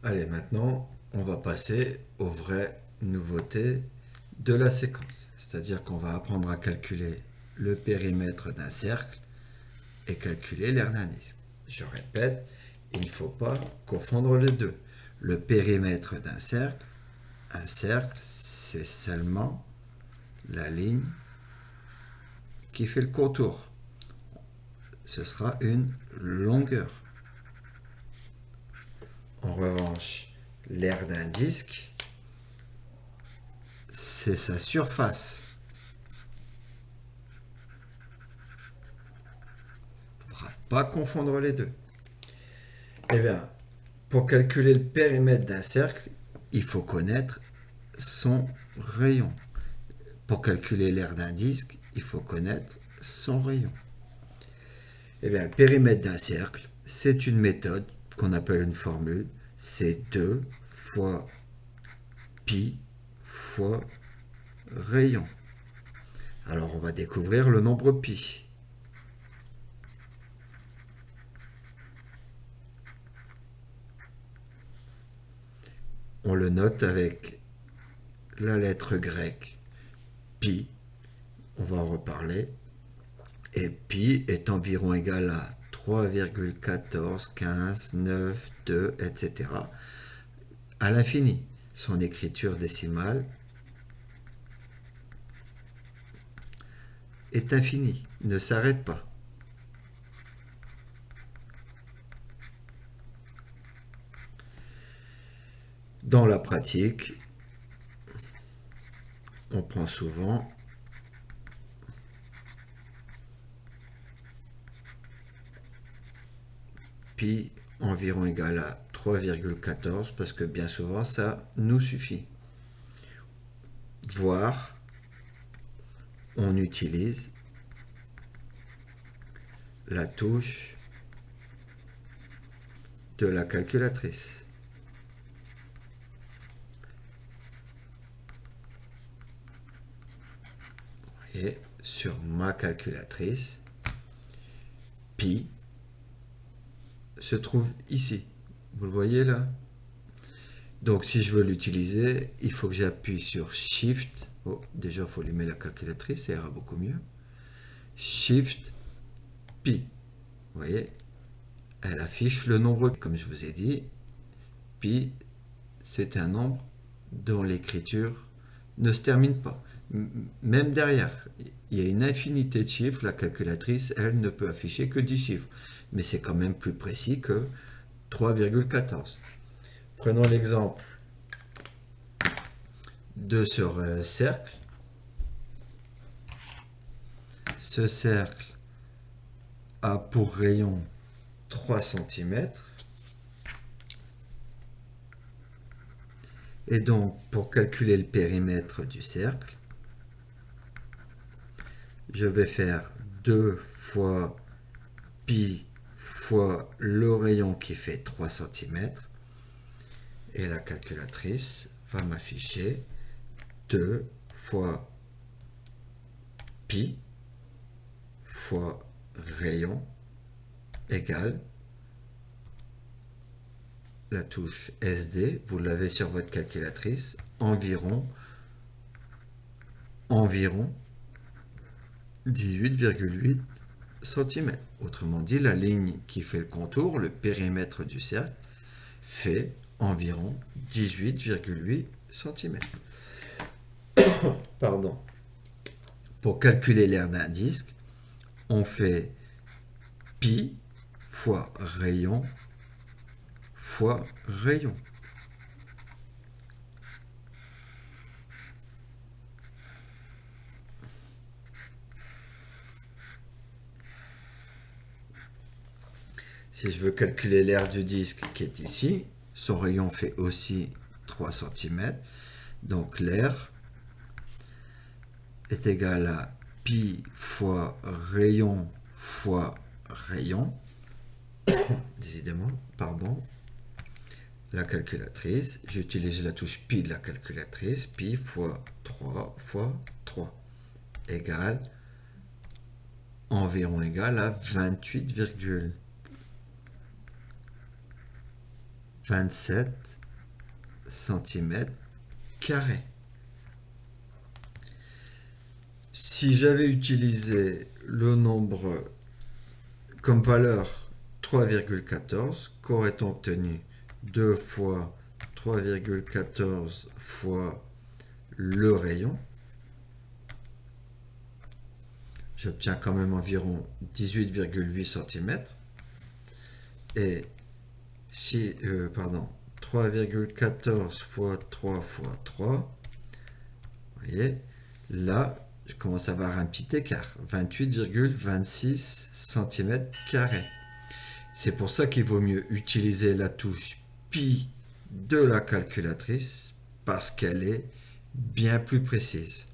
Allez, maintenant, on va passer aux vraies nouveautés de la séquence. C'est-à-dire qu'on va apprendre à calculer le périmètre d'un cercle et calculer l'aire d'un disque. Je répète, il ne faut pas confondre les deux. Le périmètre d'un cercle, un cercle, c'est seulement la ligne qui fait le contour. Ce sera une longueur. En revanche, l'aire d'un disque, c'est sa surface. Il ne faudra pas confondre les deux. Eh bien, pour calculer le périmètre d'un cercle, il faut connaître son rayon. Pour calculer l'aire d'un disque, il faut connaître son rayon. Eh bien, le périmètre d'un cercle, c'est une méthode qu'on appelle une formule. C'est 2 fois pi fois rayon. Alors, on va découvrir le nombre pi. On le note avec la lettre grecque pi. On va en reparler. Et pi est environ égal à 3,14, 15, 9, 2, etc. à l'infini. Son écriture décimale est infinie, ne s'arrête pas. Dans la pratique, on prend souvent pi environ égal à 3,14 parce que bien souvent ça nous suffit. Voire on utilise la touche de la calculatrice. Et sur ma calculatrice, pi se trouve ici. Vous le voyez là? Donc si je veux l'utiliser, il faut que j'appuie sur Shift. Oh, déjà, il faut allumer la calculatrice, ça ira beaucoup mieux. Shift pi. Vous voyez? Elle affiche le nombre. Comme je vous ai dit, pi, c'est un nombre dont l'écriture ne se termine pas. Même derrière, il y a une infinité de chiffres. La calculatrice, elle, ne peut afficher que 10 chiffres. Mais c'est quand même plus précis que 3,14. Prenons l'exemple de ce cercle. Ce cercle a pour rayon 3 cm. Et donc, pour calculer le périmètre du cercle, je vais faire 2 fois pi fois le rayon qui fait 3 cm. Et la calculatrice va m'afficher 2 fois pi fois rayon égale la touche SD, vous l'avez sur votre calculatrice, environ 18,8 cm. Autrement dit, la ligne qui fait le contour, le périmètre du cercle, fait environ 18,8 cm. Pardon. Pour calculer l'aire d'un disque, on fait pi fois rayon fois rayon. Si je veux calculer l'aire du disque qui est ici, son rayon fait aussi 3 cm. Donc l'aire est égal à pi fois rayon fois rayon. Décidément, pardon. La calculatrice, j'utilise la touche pi de la calculatrice, pi fois 3 égale environ égal à 28,8 27 cm². Si j'avais utilisé le nombre comme valeur 3,14, qu'aurait-on obtenu? 2 fois 3,14 fois le rayon. J'obtiens quand même environ 18,8 cm. Et si, 3,14 fois 3 fois 3, vous voyez, là, je commence à avoir un petit écart, 28,26 cm². C'est pour ça qu'il vaut mieux utiliser la touche pi de la calculatrice, parce qu'elle est bien plus précise.